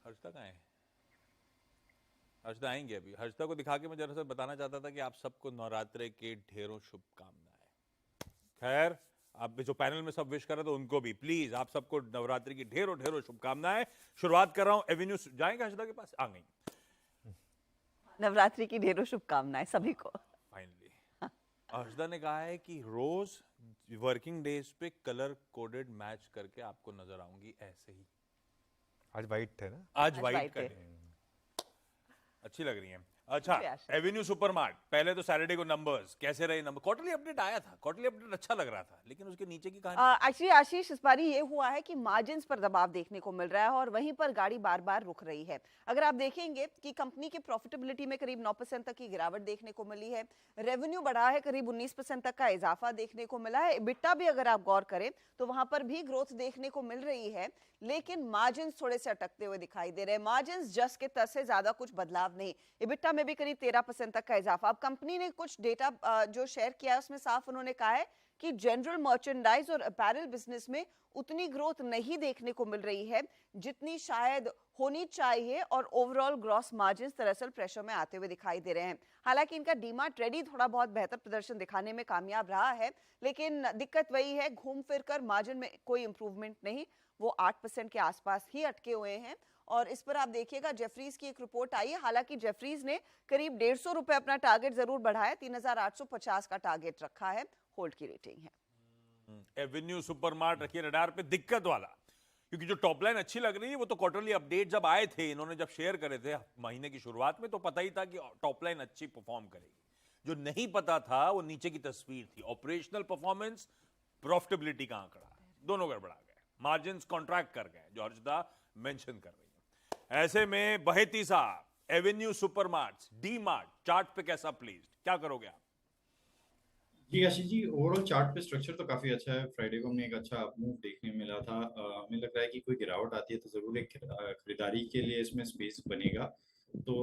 हर्षदा कहाँ है? हर्षदा आएंगे अभी। हर्षदा को दिखा के मैं जरा सा बताना चाहता था कि आप सबको नवरात्रे के ढेरों शुभकामनाएं। खैर, आप जो पैनल में सब विश कर रहे थे उनको भी प्लीज आप सबको नवरात्रि की ढेरों ढेरों शुभकामनाएं। शुरुआत कर रहा हूं एवेन्यू। जाएंगे हर्षदा के पास? आ गई नवरात्रि की ढेरों शुभकामनाएं सभी को। फाइनली। हर्षदा ने कहा है कि रोज वर्किंग डेज पे कलर कोडेड मैच करके आपको नजर आऊंगी ऐसे ही। आज वाइट थे ना। आज आज वाइट वाइट का है। डे, अच्छी लग रही है। अच्छा, शुक्रिया आशीष। एवेन्यू सुपरमार्ट, पहले तो सैटरडे को नंबर्स कैसे रहे? नंबर क्वार्टरली अपडेट आया था, क्वार्टरली अपडेट अच्छा लग रहा था, लेकिन उसके नीचे की कहानी। एक्चुअली आशीष, इस बारी ये हुआ है कि मार्जिन्स पर दबाव देखने को मिल रहा है और वहीं पर गाड़ी बार बार रुक रही है। अगर आप देखेंगे कि कंपनी की प्रॉफिटेबिलिटी में करीब 9% तक की गिरावट देखने को मिली है, रेवेन्यू बढ़ा है, करीब 19% तक का इजाफा देखने को मिला है। EBITDA भी अगर आप गौर करें तो वहां पर भी ग्रोथ देखने को मिल रही है, लेकिन मार्जिन्स थोड़े से अटकते हुए दिखाई दे रहे हैं। मार्जिन्स जस्ट के तस से ज्यादा कुछ बदलाव नहीं। EBITDA में भी करीब 13% तक का इजाफा। अब कंपनी ने कुछ डेटा जो शेयर किया है उसमें साफ उन्होंने कहा है कि जनरल मर्चेंडाइज और अपैरल बिजनेस में उतनी ग्रोथ नहीं देखने को मिल रही है जितनी शायद होनी चाहिए, और ओवरऑल ग्रॉस मार्जिन दरअसल प्रेशर में आते हुए दिखाई दे रहे हैं। हालांकि इनका डीमार्ट रेडी थोड़ा बहुत बेहतर प्रदर्शन दिखाने में कामयाब रहा है, लेकिन दिक्कत वही है, घूम फिर कर मार्जिन में कोई इंप्रूवमेंट नहीं, वो 8% के आसपास ही अटके हुए हैं। और इस पर आप देखिएगा, जेफरीज की एक रिपोर्ट आई है। हालांकि जेफरीज ने करीब 150 रुपए अपना टारगेट जरूर बढ़ाया, 3850 का टारगेट रखा है, होल्ड की रेटिंग है। एवेन्यू सुपरमार्ट रखिए रडार पे, दिक्कत वाला, क्योंकि जो टॉप लाइन अच्छी लग रही है वो तो क्वार्टरली अपडेट जब आए थे, इन्होंने जब शेयर करे थे महीने की शुरुआत में, तो पता ही था कि टॉप लाइन अच्छी परफॉर्म करेगी। जो नहीं पता था वो नीचे की तस्वीर थी, ऑपरेशनल परफॉर्मेंस, प्रॉफिटेबिलिटी का आंकड़ा, दोनों गड़बड़ा गए, मार्जिन कॉन्ट्रैक्ट कर गए, जो हर्षदा मेंशन कर रही है। ऐसे में बहेती साहब, Avenue supermart, D mart chart पे कैसा प्लीज, क्या करोगे आप? जी आशीष जी, ओवरऑल चार्ट पे स्ट्रक्चर तो काफी अच्छा है। फ्राइडे को हमें एक अच्छा मूव देखने मिला था। हमें लग रहा है कि कोई गिरावट आती है तो जरूर एक खरीदारी के लिए इसमें स्पेस बनेगा। तो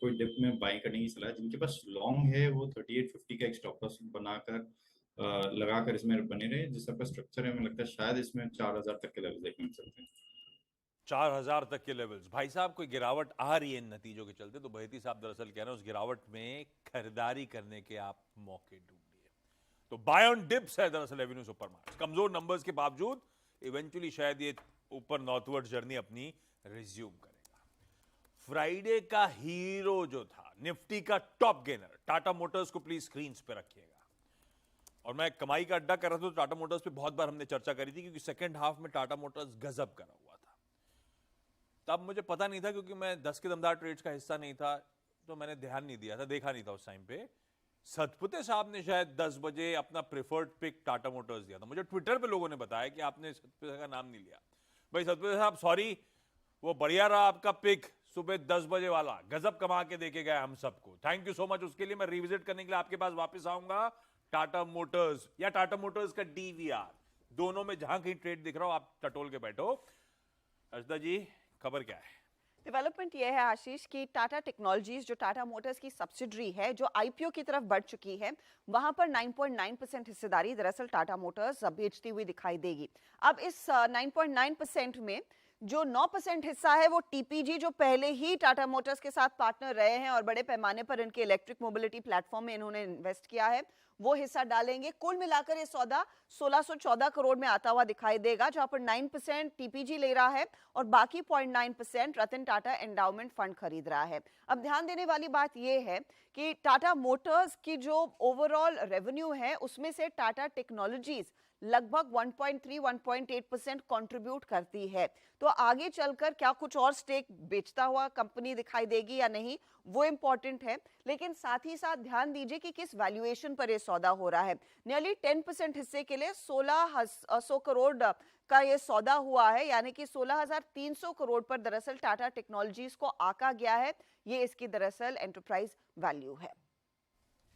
कोई डिप में बाइंग करने की सलाह है। जिनके पास लॉन्ग है वो 3850 का एक स्टॉप लॉस बनाकर लगाकर इसमें बने रहे। जिस तरह का स्ट्रक्चर है, हमें लगता है शायद इसमें 4000 तक के लेवल देखने मिल सकते हैं। 4000 तक के लेवल्स। भाई साहब, कोई गिरावट आ रही है इन नतीजों के चलते, तो बहेती साहब दरअसल कह रहे हैं उस गिरावट में खरीदारी करने के आप मौके ढूंढिए। तो बाय ऑन डिप्स है दरअसल एवेन्यू सुपरमार्ट, कमजोर नंबर्स के बावजूद इवेंचुअली शायद ये ऊपर नॉर्थवर्ड जर्नी अपनी रिज्यूम करेगा। फ्राइडे का हीरो जो था, निफ्टी का टॉप गेनर, टाटा मोटर्स को प्लीज स्क्रीन पे रखिएगा। और मैं कमाई का अड्डा कर रहा था तो टाटा मोटर्स पे बहुत बार हमने चर्चा करी थी, क्योंकि सेकंड हाफ में टाटा मोटर्स गजब करा हुआ था। तब मुझे पता नहीं था, क्योंकि मैं 10 के दमदार ट्रेड्स का हिस्सा नहीं था, तो मैंने ध्यान नहीं दिया था, देखा नहीं था उस टाइम पे। सतपुते साहब ने शायद 10 बजे अपना प्रेफर्ड पिक टाटा मोटर्स दिया था। मुझे ट्विटर पे लोगों ने बताया कि आपने सतपुते का नाम नहीं लिया। भाई सतपुते साहब सॉरी, वो बढ़िया रहा आपका पिक, सुबह 10 बजे वाला गजब कमा के देके गए हम सबको, थैंक यू सो मच उसके लिए। मैं रिविजिट करने के लिए आपके पास वापस आऊंगा। टाटा मोटर्स या टाटा मोटर्स का डीवीआर, दोनों में जहां कहीं ट्रेड दिख रहा हो आप टटोल के बैठो। हर्षदा जी, खबर क्या है? डेवलपमेंट यह है आशीष कि टाटा टेक्नोलॉजीज, जो टाटा मोटर्स की सब्सिडरी है, जो आईपीओ की तरफ बढ़ चुकी है, वहां पर 9.9% हिस्सेदारी दरअसल टाटा मोटर्स बेचती हुई दिखाई देगी। अब इस 9.9% में जो 9% हिस्सा है वो टीपीजी, जो पहले ही टाटा मोटर्स के साथ पार्टनर रहे हैं और बड़े पैमाने पर इनके इलेक्ट्रिक मोबिलिटी प्लेटफॉर्म में इन्होंने इन्वेस्ट किया है, वो हिस्सा डालेंगे। कुल मिलाकर ये सौदा 1614 करोड़ में आता हुआ दिखाई देगा, जहां पर 9% टीपीजी ले रहा है और बाकी 0.9% रतन टाटा एंडाउमेंट फंड खरीद रहा है। अब ध्यान देने वाली बात यह है कि टाटा मोटर्स की जो ओवरऑल रेवेन्यू है उसमें से टाटा टेक्नोलॉजीज लगभग 1.3-1.8% कंट्रीब्यूट करती है। तो आगे चलकर क्या कुछ और स्टेक बेचता हुआ कंपनी दिखाई देगी या नहीं, वो इंपॉर्टेंट है। लेकिन साथ ही साथ ध्यान दीजिए कि किस वैल्यूएशन पर यह सौदा हो रहा है। नियरली 10% हिस्से के लिए 1600 करोड़ का ये सौदा हुआ है, यानी कि 16,300 करोड़ पर दरअसल टाटा टेक्नोलॉजीज को आका गया है। ये इसकी दरअसल एंटरप्राइज वैल्यू है।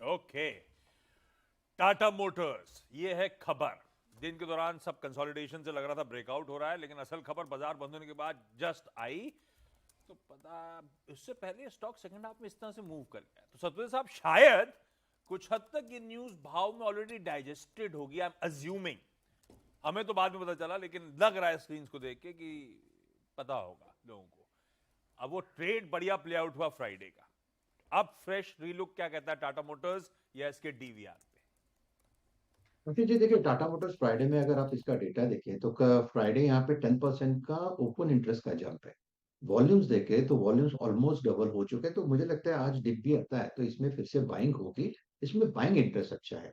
ओके, टाटा मोटर्स, ये है खबर। दिन के दौरान सब कंसोलिडेशन से लग रहा था ब्रेकआउट हो रहा है, लेकिन असल खबर बाजार बंद होने के बाद जस्ट आई, तो पता इससे पहले स्टॉक सेकंड हाफ में इस तरह से मूव कर गया। तो सतपुते साहब शायद कुछ हद तक ये न्यूज भाव में ऑलरेडी डाइजेस्टेड होगी, आई एम अज्यूमिंग। हमें तो बाद में पता चला, लेकिन लग रहा है स्क्रीन को देख के कि पता होगा लोगों को। अब वो ट्रेड बढ़िया प्ले आउट हुआ फ्राइडे का, अब फ्रेश रीलुक क्या कहता है टाटा मोटर्स या इसके डीवीआर पे? क्योंकि जी देखिए टाटा मोटर्स फ्राइडे में अगर आप इसका डेटा देखें तो फ्राइडे यहाँ पे 10% का ओपन इंटरेस्ट का जंप है। वॉल्यूम्स देखें तो वॉल्यूम्स ऑलमोस्ट डबल हो चुके हैं, तो मुझे लगता है आज डिप भी आता है तो इसमें फिर से बाइंग होगी। इसमें बाइंग इंटरेस्ट अच्छा है।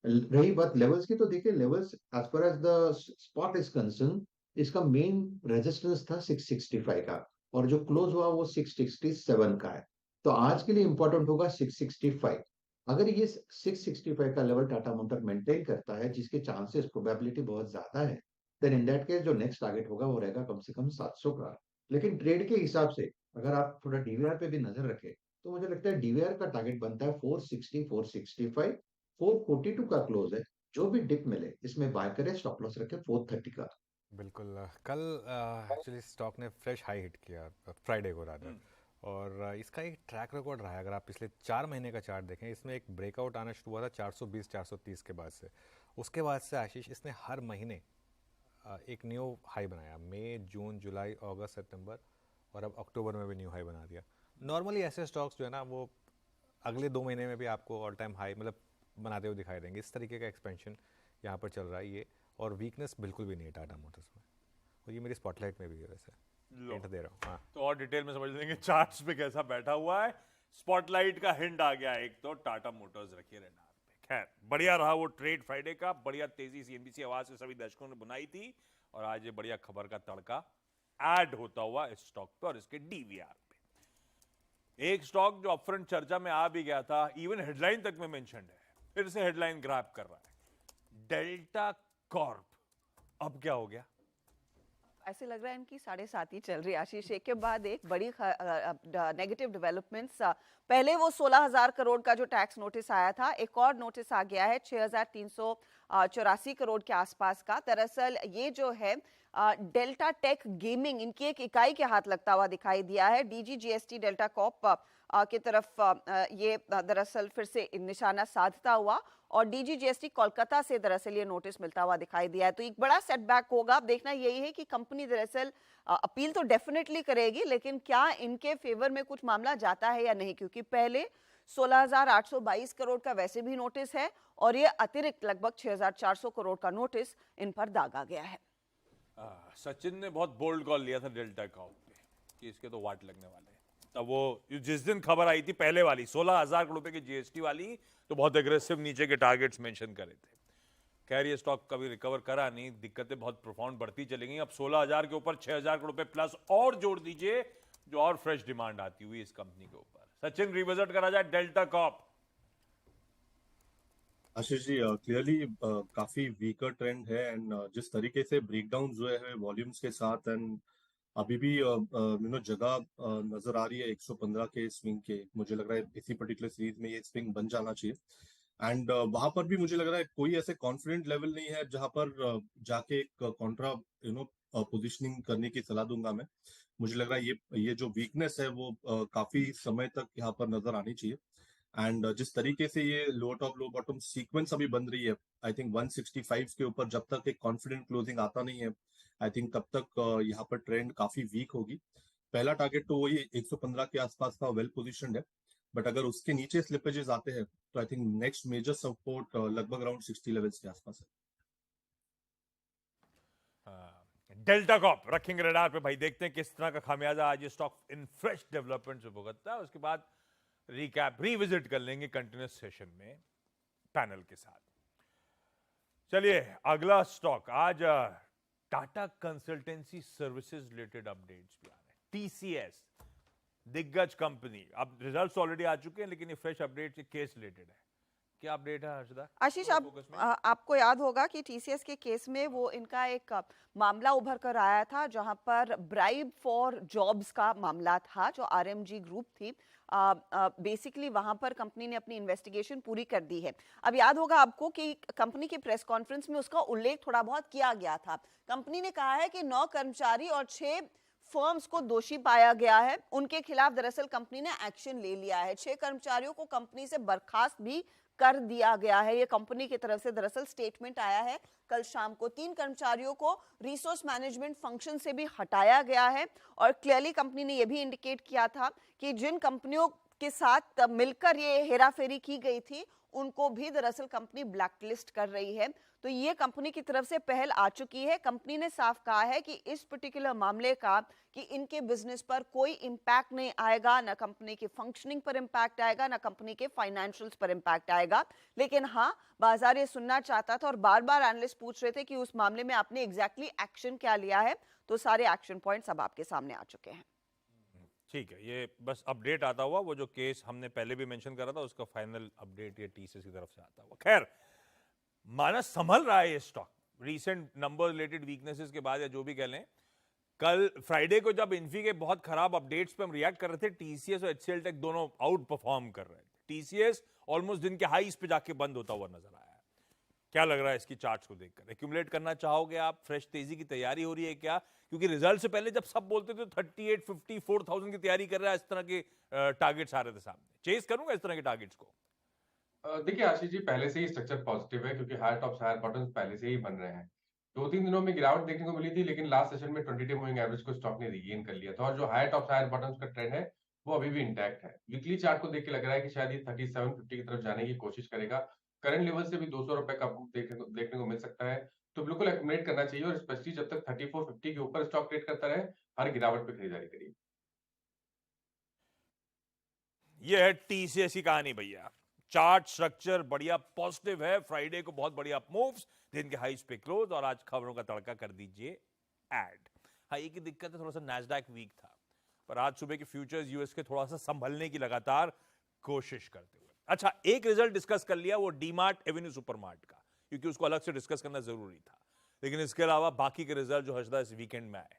रही बात लेवल्स की, तो देखिए levels as per as the spot is concern, इसका मेन रेजिस्टेंस था 665 का, और जो क्लोज हुआ वो 667 का है। तो आज के लिए इंपॉर्टेंट होगा 665। अगर ये 665 का लेवल टाटा मोटर मेंटेन करता है, जिसके चांसेस प्रोबेबिलिटी बहुत ज्यादा है, देन इन दैट केस जो नेक्स्ट टारगेट होगा वो रहेगा कम से कम 700 का। लेकिन ट्रेड के हिसाब से अगर आप थोड़ा डीवीआर पे भी नजर रखें तो मुझे लगता है डीवीआर का टारगेट बनता है 460, 465, 442 का क्लोज है। जो भी डिप मिले इसमें बाय करें, स्टॉप लॉस रखें 430 का। बिल्कुल। कल एक्चुअली स्टॉक ने फ्रेश हाई हिट किया फ्राइडे को रादर, और इसका एक ट्रैक रिकॉर्ड रहा है। अगर आप पिछले 4 महीने का चार्ट देखें, इसमें एक ब्रेकआउट आना शुरू हुआ था 420 430 के बाद से। उसके बाद से आशीष इसने हर महीने एक न्यू हाई बनाया, मई, जून, जुलाई, अगस्त, सितंबर, और अब अक्टूबर में भी न्यू हाई बना दिया। नॉर्मली ऐसे स्टॉक्स जो है ना वो अगले 2 महीने में भी आपको ऑल टाइम हाई मतलब बनाते हुए दिखाई देंगे। इस तरीके का एक्सपेंशन यहाँ पर चल रहा है ये, और वीकनेस बिल्कुल भी नहीं है टाटा मोटर्स में। और ये मेरी स्पॉटलाइट में भी है वैसे, हिंट दे रहा हूँ। हाँ, तो और डिटेल में समझ लेंगे चार्ट्स पे कैसा बैठा हुआ है। स्पॉटलाइट का हिंट आ गया एक, तो टाटा मोटर्स रखिए रडार पे। खैर बढ़िया रहा वो ट्रेड फ्राइडे का, बढ़िया तेजी सीएनबीसी आवाज से सभी दर्शकों ने बुनाई थी, और आज ये बढ़िया खबर का तड़का ऐड होता हुआ इस स्टॉक पे और इसके डीवीआर पे। एक स्टॉक जो अपफ्रंट चर्चा में आ भी गया था, इवन हेडलाइन तक में मेंशन्ड है, फिर से हेडलाइन ग्रैब कर रहा है, डेल्टा कॉर्प। अब क्या हो गया? ऐसे लग रहा है इनकी 7.5 ही चल रही है आशीष, एक के बाद एक बड़ी नेगेटिव डेवलपमेंट्स। पहले वो 16,000 करोड़ का जो टैक्स नोटिस आया था, एक और नोटिस आ गया है 6,384 करोड़ के आसपास का। दरअसल ये जो है डेल्टा टेक गेमिंग, इनकी एक इकाई के हाथ लगता हुआ दिखाई दिया है। डीजीजीएसटी डेल्टा कॉर्प की तरफ ये दरअसल फिर से निशाना साधता हुआ, और डीजीजीएसटी कोलकाता से दरअसल ये नोटिस मिलता हुआ दिखाई दिया है। तो एक बड़ा सेटबैक होगा। अब देखना यही है कि कंपनी दरअसल अपील तो डेफिनेटली करेगी, लेकिन क्या इनके फेवर में कुछ मामला जाता है या नहीं, क्योंकि पहले 16,822 करोड़ का वैसे भी नोटिस है, और ये अतिरिक्त लगभग 6,400 करोड़ का नोटिस इन पर दागा गया है। सचिन ने बहुत बोल्ड कॉल लिया था डेल्टा कॉर्प पे कि इसके तो वाट लगने वाले हैं। तब वो जिस दिन खबर आई थी पहले वाली 16,000 करोड़ रुपए की जीएसटी वाली, तो बहुत एग्रेसिव नीचे के टारगेट्स मेंशन करे थे। खैर ये स्टॉक कभी रिकवर करा नहीं, दिक्कतें बहुत प्रोफाउंड बढ़ती चली गई। अब 16,000 के ऊपर 6,000 करोड़ रुपए प्लस और जोड़ दीजिए, जो और फ्रेश डिमांड आती हुई इस कंपनी के ऊपर। सचिन, रिविजिट करा जाए delta Corp. Ashish ji, clearly काफी वीकर ट्रेंड है, एंड जिस तरीके से ब्रेकडाउन हुए हैं वॉल्यूम्स के साथ, एंड अभी भी जगह नजर आ रही है 115 के स्विंग के। मुझे लग रहा है इसी पर्टिकुलर सीरीज में ये स्विंग बन जाना चाहिए, एंड वहां पर भी मुझे लग रहा है कोई ऐसे कॉन्फिडेंट लेवल नहीं है जहां पर जाके एक कॉन्ट्रा पोजिशनिंग करने की सलाह दूंगा मैं। मुझे लग रहा है ये जो वीकनेस है वो काफी समय तक यहाँ पर नजर आनी चाहिए, एंड जिस तरीके से ये लो टॉप लो बॉटम सीक्वेंस अभी बन रही है, आई थिंक 165 के ऊपर जब तक एक कॉन्फिडेंट क्लोजिंग आता नहीं है, आई थिंक तब तक यहाँ पर ट्रेंड काफी वीक होगी। पहला टारगेट तो वही 115 के आसपास का वेल पोजिशनड है, बट अगर उसके नीचे स्लिपेजेस आते हैं तो I think next major support लगभग अराउंड 60 लेवल्स के आसपास है। डेल्टा कॉर्प रखेंगे रडार पे भाई, देखते हैं किस तरह का खामियाजा आज ये स्टॉक इन फ्रेश डेवलपमेंट से भुगतता है। उसके बाद रिकैप रिविजिट कर लेंगे कंटिन्यूस सेशन में पैनल के साथ। चलिए अगला स्टॉक, आज Tata consultancy services related updates भी आ रहे हैं। टीसीएस दिग्गज कंपनी, अब रिजल्ट्स ऑलरेडी आ चुके हैं, लेकिन ये फ्रेश अपडेट केस रिलेटेड है। क्या अपडेट है हर्षदा? आशीष, आपको याद होगा कि टीसीएस के केस में वो इनका एक मामला उभर कर आया था, जहां पर ब्राइब फॉर जॉब्स का मामला था, जो आरएमजी ग्रुप थी। बेसिकली वहां पर कंपनी ने अपनी इन्वेस्टिगेशन पूरी कर दी है। अब याद होगा आपको कि कंपनी की प्रेस कॉन्फ्रेंस में उसका उल्लेख थोड़ा बहुत किया गया था। कंपनी ने कहा है कि 9 कर्मचारी और 6 फर्म्स को दोषी पाया गया है, उनके खिलाफ दरअसल कंपनी ने एक्शन ले लिया है। 6 कर्मचारियों को कंपनी से बर्खास्त भी कर दिया गया है। ये कंपनी की तरफ से दरअसल स्टेटमेंट आया है कल शाम को। 3 कर्मचारियों को रिसोर्स मैनेजमेंट फंक्शन से भी हटाया गया है और क्लियरली कंपनी ने यह भी इंडिकेट किया था कि जिन कंपनियों के साथ मिलकर ये हेराफेरी की गई थी उनको भी दरअसल कंपनी ब्लैकलिस्ट कर रही है। तो ये कंपनी की तरफ से पहल आ चुकी है। कंपनी ने साफ कहा है कि इस पर्टिकुलर मामले का कि इनके बिजनेस पर कोई इंपैक्ट नहीं आएगा, ना कंपनी की फंक्शनिंग पर इंपैक्ट आएगा, ना कंपनी के फाइनेंशियल्स पर इंपैक्ट आएगा। लेकिन हाँ, बाजार ये सुनना चाहता था और बार बार एनालिस्ट पूछ रहे थे कि उस मामले में आपने एग्जैक्टली एक्शन क्या लिया है। तो सारे एक्शन पॉइंट्स अब आपके सामने आ चुके हैं। ठीक है, ये बस अपडेट आता हुआ, वो जो केस हमने पहले भी मेंशन करा था उसका फाइनल अपडेट ये टीसीएस की तरफ से आता हुआ। खैर, माना संभल रहा है ये stock recent number related weaknesses के बाद, या जो भी कह लें। कल फ्राइडे को जब इन्फी के बहुत खराब अपडेट्स पे हम रिएक्ट कर रहे थे, टीसीएस और एचसीएल टेक दोनों आउट परफॉर्म कर रहे थे। टीसीएस ऑलमोस्ट दिन के हाईस पे जाके बंद होता हुआ नजर आया है। क्या लग रहा है इसकी चार्ट्स को देखकर? एक्यूमुलेट करना चाहोगे आप? फ्रेश तेजी की तैयारी हो रही है क्या? क्योंकि रिजल्ट से पहले जब सब बोलते थे 38, 50, 4000 की तैयारी कर रहा है, इस तरह के टारगेट्स आ रहे थे सामने। चेस करूंगा इस तरह के टारगेट्स को? देखिए आशीष जी, पहले से ही स्ट्रक्चर पॉजिटिव है क्योंकि हायर टॉप्स हायर बॉटम्स पहले से ही बन रहे हैं। 2-3 दिनों में गिरावट देखने को मिली थी, लेकिन लास्ट सेशन में 20 डे मूविंग एवरेज को स्टॉक ने रीगेन कर लिया था और जो हायर टॉप्स हायर बॉटम्स का ट्रेंड है वो अभी भी इंटैक्ट है। वीकली चार्ट को देख के लग रहा है कि शायद ये 3750 की तरफ जाने की कोशिश करेगा। करंट लेवल से भी 200 रुपए का देखने को मिल सकता है। तो बिल्कुल एक्यूमुलेट करना चाहिए और स्पेशली जब तक 3450 के ऊपर स्टॉक ट्रेड करता रहे, हर गिरावट पे खरीदारी करिए। ये है टीसीएस की कहानी भैया। चार्ट स्ट्रक्चर बढ़िया पॉजिटिव है। फ्राइडे को बहुत बढ़िया मूव्स, दिन के हाईस पे क्लोज, और आज खबरों का तड़का कर दीजिए ऐड। हाँ, एक ही दिक्कत है, थोड़ा सा नैस्डैक वीक था, पर आज सुबह के फ्यूचर्स यूएस के थोड़ा सा संभलने की लगातार कोशिश करते हुए। अच्छा, एक रिजल्ट डिस्कस कर लिया, वो डीमार्ट एवेन्यू सुपरमार्ट का, क्योंकि उसको अलग से डिस्कस करना जरूरी था। लेकिन इसके अलावा बाकी के रिजल्ट जो हजदा इस वीकेंड में आए,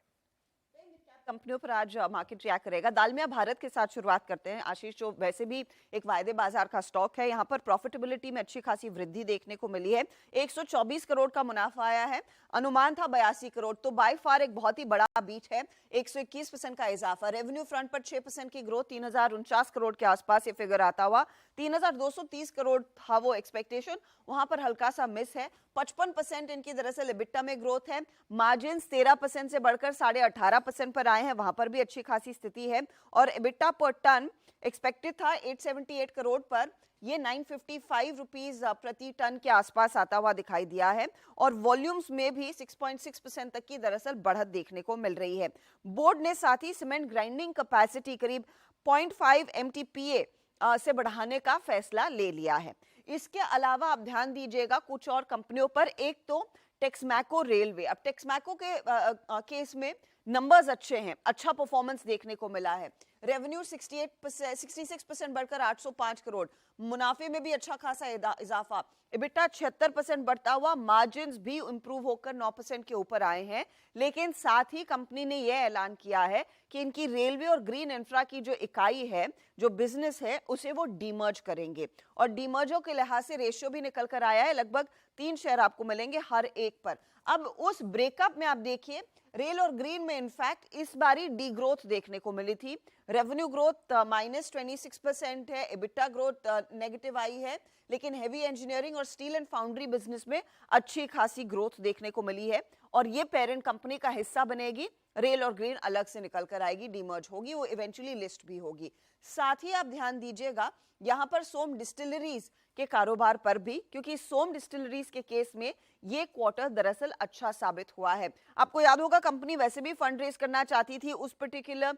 कंपनियों पर आज मार्केट रिएक्ट करेगा। दालमिया भारत के साथ शुरुआत करते हैं आशीष, जो वैसे भी एक वायदे बाजार का स्टॉक है। यहाँ पर प्रॉफिटेबिलिटी में अच्छी खासी वृद्धि देखने को मिली है। 124 करोड़ का मुनाफा आया है, अनुमान था 82 करोड़, तो बाय फार एक बहुत ही बड़ा बीट है। 121% का इजाफा। रेवेन्यू फ्रंट पर 6% की ग्रोथ, 3049 करोड़ के आसपास ये फिगर आता हुआ। 3230 करोड़ था वो एक्सपेक्टेशन, वहां पर हल्का सा मिस है। 55% इनकी दरअसल EBITDA में ग्रोथ है। मार्जिन 13% से बढ़कर 18.5% पर आए हैं, वहां पर भी अच्छी खासी स्थिति है। और EBITDA पर टन एक्सपेक्टेड था 878 करोड़ पर, ये 955 रुपीज प्रति टन के आसपास आता हुआ दिखाई दिया है। और वॉल्यूम्स में भी 6.6% तक की दरअसल बढ़त देखने को मिल रही है। बोर्ड ने साथ ही सीमेंट ग्राइंडिंग कैपेसिटी करीब 0.5 MTPA से बढ़ाने का फैसला ले लिया है। इसके अलावा आप ध्यान दीजिएगा कुछ और कंपनियों पर। एक तो टेक्समैको रेलवे। अब टेक्समैको के केस में नंबर्स अच्छे हैं, अच्छा परफॉर्मेंस देखने को मिला है। रेवेन्यू 66% बढ़कर 805 करोड़, मुनाफे में भी अच्छा खासा इजाफा। EBITDA 76% बढ़ता हुआ, मार्जिन्स भी इंप्रूव होकर 9% के ऊपर आए हैं। लेकिन साथ ही कंपनी ने यह ऐलान किया है कि इनकी रेलवे और ग्रीन इंफ्रा की जो इकाई है, जो बिजनेस है, उसे वो डीमर्ज करेंगे। और डीमर्जों के लिहाज से रेशियो भी निकल कर आया है, लगभग 3 शेयर आपको मिलेंगे हर एक पर। अब उस ब्रेकअप में आप देखिए, रेल और ग्रीन में इनफैक्ट इस बारी डी ग्रोथ देखने को मिली थी। रेवेन्यू ग्रोथ -26% है, EBITDA ग्रोथ नेगेटिव आई है, लेकिन हेवी इंजीनियरिंग और स्टील एंड फाउंड्री बिजनेस में अच्छी खासी ग्रोथ देखने को मिली है। और ये पेरेंट कंपनी का हिस्सा बनेगी। रेल और ग्रीन अलग से निकल कर आएगी, डीमर्ज होगी, वो इवेंचुअली लिस्ट भी होगी। साथ ही आप ध्यान दीजिएगा यहां पर सोम डिस्टिलरीज के कारोबार पर भी, क्योंकि सोम डिस्टिलरीज के केस में ये क्वार्टर दरअसल अच्छा साबित हुआ है। आपको याद होगा कंपनी वैसे भी फंड रेज करना चाहती थी, उस पर्टिकुलर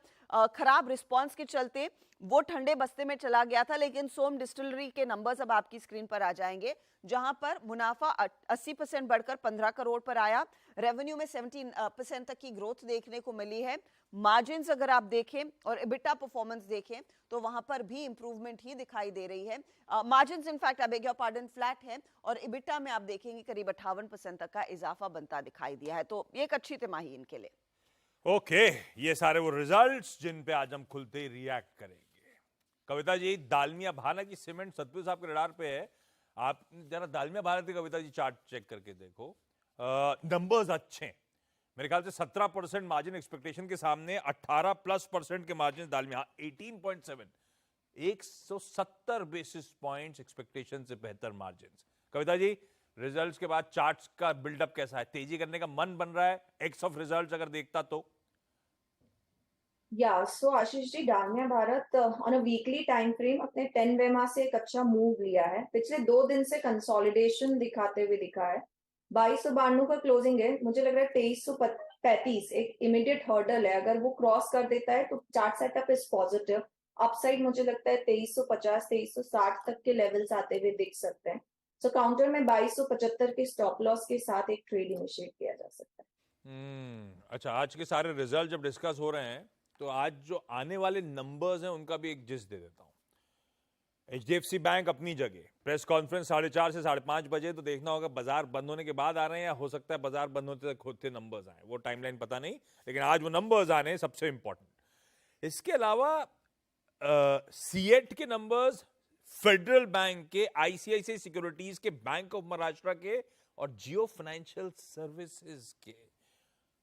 खराब रिस्पांस के चलते वो ठंडे बस्ते में चला गया था। लेकिन सोम डिस्टिलरी के नंबर्स अब आपकी स्क्रीन पर आ जाएंगे, जहां पर मुनाफा 80% बढ़कर 15 करोड़ पर आया। रेवेन्यू में 17% तक की ग्रोथ देखने को मिली है। मार्जिन्स अगर आप देखें और EBITDA परफॉर्मेंस देखें तो वहां पर भी इंप्रूवमेंट ही दिखाई दे रही है। Margins in fact, I beg your pardon, flat है और EBITDA में आप देखेंगे करीब 58% तक का इजाफा बनता दिखाई दिया है। तो ये एक अच्छी तिमाही इनके लिए। ओके, ये सारे वो रिजल्ट्स जिन पे आज हम खुलते ही रिएक्ट करेंगे। कविता जी, दालमिया भारत की सीमेंट सतपुर साहब के रडार पे है। आप जरा दालमिया भारत की कविता जी चार्ट चेक करके देखो, नंबर्स अच्छे हैं, मेरे ख्याल से 17% मार्जिन एक्सपेक्टेशन के सामने 18+% के मार्जिन दालमिया, हाँ 18.7, 170 बेसिस पॉइंट्स एक्सपेक्टेशन से बेहतर मार्जिन। कविता जी, रिजल्ट्स के बाद चार्ट्स का बिल्डअप कैसा है? तेजी करने का मन बन रहा है एक्स ऑफ रिजल्ट्स अगर देखता तो? So Ashish ji, Dalmia Bharat on a weekly time frame अपने 10 वेमा से एक अच्छा मूव लिया है। पिछले 2 दिन से कंसोलिडेशन दिखाते हुए दिखा है। 2292 का क्लोजिंग है, मुझे लग रहा है 2335 एक इमीडिएट हर्डल है। अगर वो क्रॉस कर देता है तो chart setup is positive. Upside मुझे लगता है 2350 2360 तक के लेवल्स आते हुए दिख सकते हैं। सो काउंटर में 2275 के स्टॉप लॉस के साथ एक ट्रेड इनिशिएट किया जा सकता है। अच्छा, आज के सारे रिजल्ट जब डिस्कस हो रहे हैं तो आज जो आने वाले नंबर्स हैं उनका भी एक जिस्ट दे देता हूं। HDFC बैंक अपनी जगह, प्रेस कॉन्फ्रेंस 4:30 से 5:30 बजे, तो देखना होगा बाजार बंद होने के बाद आ रहे हैं या हो सकता है बाजार बंद होते तक होते नंबर्स आए, वो टाइमलाइन पता नहीं, लेकिन आज वो नंबर्स आने हैं सबसे इंपॉर्टेंट। इसके अलावा सीएट के नंबर्स, फेडरल बैंक के, ICICI सिक्योरिटीज के, बैंक ऑफ महाराष्ट्र के और जियो फाइनेंशियल सर्विसेज के।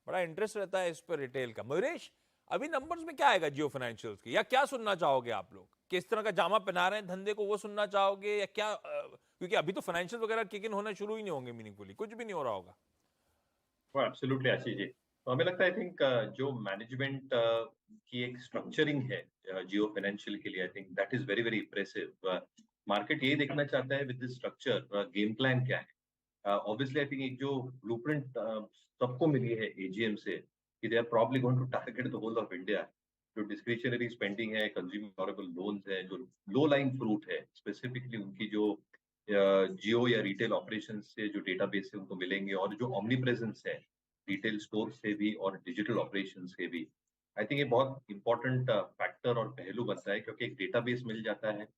बड़ा इंटरेस्ट रहता है इस पर रिटेल का। मयूरेश, अभी नंबर्स में क्या आएगा जियो फाइनेंशियल्स के, या क्या सुनना चाहोगे आप लोग? किस तरह का जामा पहना रहे हैं धंधे को, वो सुनना चाहोगे या क्या? क्योंकि अभी तो फाइनेंशियल वगैरह किक इन होना शुरू ही नहीं होंगे मीनिंगफुली, कुछ भी नहीं हो रहा होगा। एब्सोल्युटली आशीष जी, तो हमें लगता है आई थिंक जो मैनेजमेंट की एक स्ट्रक्चरिंग है जियो फाइनेंशियल के लिए, I think that is very very impressive. Market यही देखना चाहता है with this structure game plan क्या है। ऑब्वियसली आई थिंक एक जो ब्लूप्रिंट सबको मिली है एजीएम से कि they are probably going to target the whole of India. जो डिस्क्रिशनरी स्पेंडिंग है, कंज्यूमर ड्यूरेबल लोन्स है, जो लो लाइन फ्रूट है, स्पेसिफिकली उनकी जो जियो या रिटेल ऑपरेशन से जो डेटाबेस है उनको मिलेंगे, और जो ओमनी प्रेजेंस है रिटेल स्टोर से भी और डिजिटल ऑपरेशन से भी, आई थिंक ये बहुत इंपॉर्टेंट फैक्टर और पहलू बनता है, क्योंकि एक डेटाबेस मिल जाता है।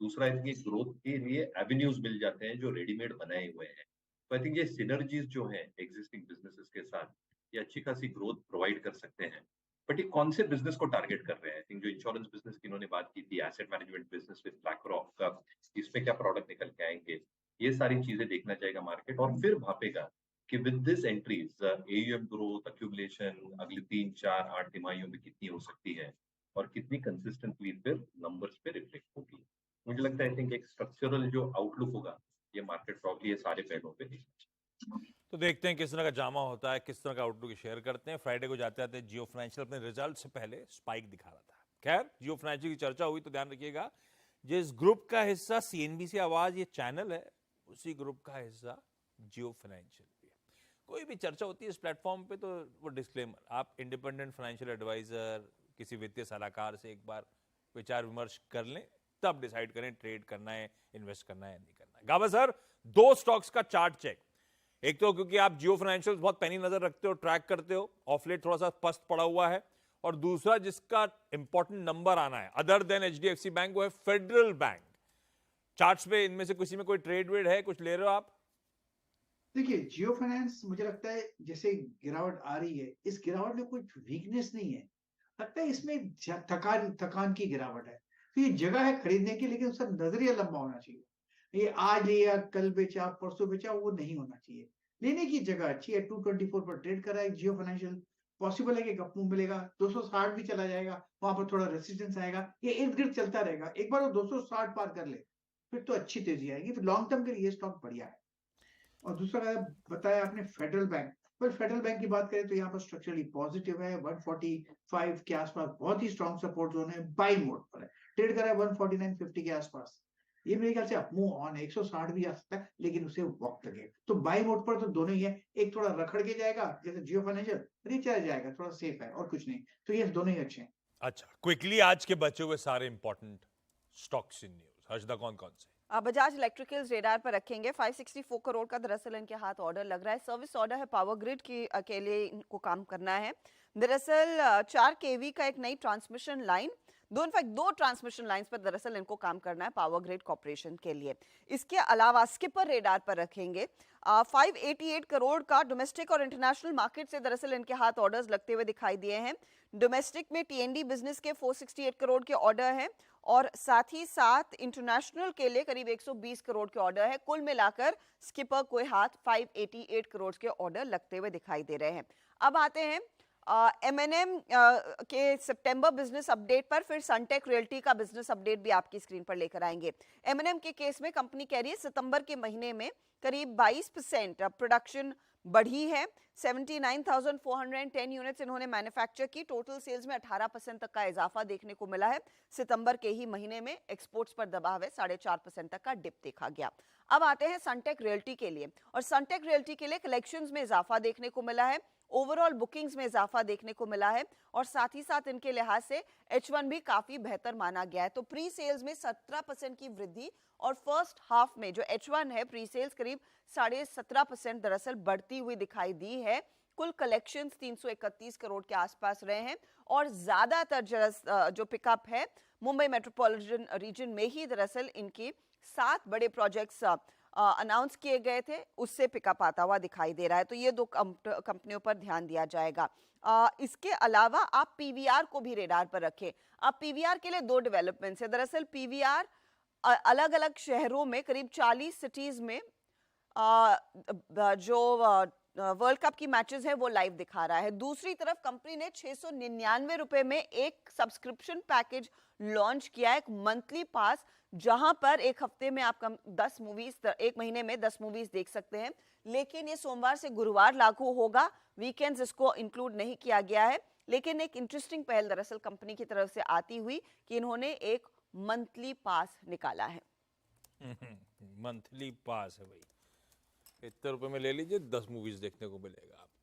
दूसरा आई थिंक ग्रोथ के लिए एवेन्यूज मिल जाते हैं जो रेडीमेड बनाए हुए हैं। तो आई थिंक ये सिनर्जीज जो है एग्जिस्टिंग बिजनेसेस के साथ, ये अच्छी खासी ग्रोथ प्रोवाइड कर सकते हैं। बट ये कौन से बिजनेस को टारगेट कर रहे हैं? आई थिंक जो इंश्योरेंस बिजनेस की इन्होंने बात की थी, asset management business with BlackRock का, इसमें क्या प्रोडक्ट निकल के आएंगे, ये सारी चीजें देखना चाहेगा मार्केट, और फिर भापेगा कि with this entries AUM growth accumulation अगले 3, 4, 8 तिमाहियों में कितनी हो सकती है और कितनी कंसिस्टेंटली फिर नंबर्स पे रिफ्लेक्ट होगी। मुझे लगता है आई थिंक एक स्ट्रक्चरल जो आउटलुक होगा, ये मार्केट प्रॉब्ली ये सारे पहलुओं पे देखना। तो देखते हैं किस तरह का जामा होता है, किस तरह का आउटलुक शेयर करते हैं। फ्राइडे को जाते जाते जियो फाइनेंशियल अपने रिजल्ट से पहले स्पाइक दिखा रहा था। खैर, जियो फाइनेंशियल की चर्चा हुई तो ध्यान रखिएगा, जिस ग्रुप का हिस्सा CNBC आवाज ये चैनल है, उसी ग्रुप का हिस्सा जियो फाइनेंशियल भी है। कोई भी चर्चा होती है इस प्लेटफॉर्म पे तो वो डिस्क्लेमर, आप इंडिपेंडेंट फाइनेंशियल एडवाइजर, किसी वित्तीय सलाहकार से एक बार विचार विमर्श कर लें, तब डिसाइड करें ट्रेड करना है, इन्वेस्ट करना है या नहीं करना है। गावा सर, 2 स्टॉक्स का चार्ट चेक। एक तो क्योंकि आप जियो फाइनेंशियल बहुत पैनी नजर रखते हो, ट्रैक करते हो, ऑफ लेट थोड़ा सा पस्त पड़ा हुआ है, और दूसरा जिसका इंपॉर्टेंट नंबर आना है अदर देन HDFC बैंक, वो है फेडरल बैंक। चार्ट्स पे इनमें से किसी में कोई ट्रेड वेड है, कुछ ले रहे हो आप? देखिए, जियो फाइनेंस मुझे लगता है जैसे गिरावट आ रही है, इस गिरावट में कुछ वीकनेस नहीं है, लगता है इसमें थकान की गिरावट है। तो ये जगह है खरीदने की, लेकिन उसका नजरिया लंबा होना चाहिए। ये आज लिया कल बेचा परसों बेचा, वो नहीं होना चाहिए। लेने की जगह अच्छी है, 224 पर ट्रेड कर रहा है जियो फाइनेंशियल। पॉसिबल है कि गपमूव मिलेगा, 260 भी चला जाएगा, वहां पर थोड़ा रेसिस्टेंस आएगा, ये इर्द गिर्द चलता रहेगा। एक बार वो 260 पार कर ले, फिर तो अच्छी तेजी आएगी, फिर लॉन्ग टर्म के लिए ये स्टॉक बढ़िया है। और दूसरा बताया आपने फेडरल बैंक, पर फेडरल बैंक की बात करें तो यहाँ पर स्ट्रक्चरली पॉजिटिव है, 145 के आसपास बहुत ही स्ट्रॉन्ग सपोर्ट जोन है, बाई मोड पर है, ट्रेड कर रहा है 149.50 के आसपास। ये मेरे ख्याल से अपमूव ऑन है, 160 भी आ सकता है, लेकिन उसे वक्त लगेगा। तो बाई मोड पर तो दोनों ही है, एक थोड़ा रखड़ के जाएगा जैसे जियो फाइनेंशियल, नीचे जाएगा, थोड़ा सेफ है और कुछ नहीं। तो ये दोनों ही अच्छे हैं। अच्छा, क्विकली आज के बचे हुए सारे important stocks in news, Harshada कौन कौन से? बजाज इलेक्ट्रिकल्स रेडार पर रखेंगे। 564 करोड़ का दरअसल इनके हाथ ऑर्डर लग रहा है, सर्विस ऑर्डर है, पावर ग्रिड की के लिए इनको काम करना है। दरअसल 4 kV का एक नई ट्रांसमिशन लाइन, दो ट्रांसमिशन लाइंस पर दरअसल इनको काम करना है पावर ग्रिड कॉर्पोरेशन के लिए। इसके अलावा स्किपर रेडार पर रखेंगे। 588 करोड़ का डोमेस्टिक और इंटरनेशनल मार्केट से दरअसल इनके हाथ ऑर्डर्स लगते हुए दिखाई दिए हैं। डोमेस्टिक में TND बिजनेस के 468 करोड़ के ऑर्डर हैं, और साथ ही साथ इंटरनेशनल के लिए करीब 120 करोड़ के ऑर्डर है। कुल मिलाकर स्किपर को हाथ 588 करोड़ के ऑर्डर लगते हुए दिखाई दे रहे हैं। अब आते हैं M&M के सितंबर बिजनेस अपडेट पर, फिर सनटेक रियल्टी का बिजनेस अपडेट भी आपकी स्क्रीन पर लेकर आएंगे। M&M के केस में कंपनी कह रही है सितंबर के महीने में करीब 22% प्रोडक्शन बढ़ी है। 79,410 यूनिट्स इन्होंने मैन्युफैक्चर की। टोटल सेल्स में 18% तक का इजाफा देखने को मिला है। सितंबर के ही महीने में एक्सपोर्ट्स पर दबाव है, 4.5% तक का डिप देखा गया। अब आते हैं सनटेक रियल्टी के लिए, और सनटेक रियल्टी के लिए कलेक्शंस में इजाफा देखने को मिला है, ओवरऑल बुकिंग्स में इजाफा देखने को मिला है, और साथ ही साथ इनके लिहाज से H1 भी काफी बेहतर माना गया है। तो प्री सेल्स में 17% की वृद्धि, और फर्स्ट हाफ में जो H1 है प्री सेल्स करीब 17.5% दरअसल बढ़ती हुई दिखाई दी है। कुल कलेक्शंस 331 करोड़ के आसपास रहे हैं, और ज्यादातर जो पिकअप है मुंबई मेट्रोपॉलिटन रीजन में ही दरअसल इनकी 7 बड़े प्रोजेक्ट्स अनाउंस किए गए थे, उससे पिकअप आता हुआ दिखाई दे रहा है। तो ये दो कंपनियों पर ध्यान दिया जाएगा। इसके अलावा आप पीवीआर को भी रेडार पर रखें। अब पीवीआर के लिए 2 डेवलपमेंट्स है। दरअसल पीवीआर अलग अलग शहरों में करीब 40 सिटीज में जो वर्ल्ड कप की मैचेस है वो लाइव दिखा रहा है। दूसरी तरफ कंपनी ने 699 रुपए में एक सब्सक्रिप्शन पैकेज लॉन्च किया है, एक मंथली पास, जहां पर एक हफ्ते में आप 10 मूवीज, एक महीने में 10 मूवीज देख सकते हैं। लेकिन ये सोमवार से गुरुवार लागू होगा, वीकेंड्स इसको इंक्लूड नहीं किया गया है। लेकिन एक इंटरेस्टिंग पहल दरअसल कंपनी की तरफ से आती हुई कि इन्होंने एक मंथली पास निकाला है। मंथली पास है भाई, इतने रुपए में ले लीजिए, 10 मूवीज देखने को मिलेगा आपको।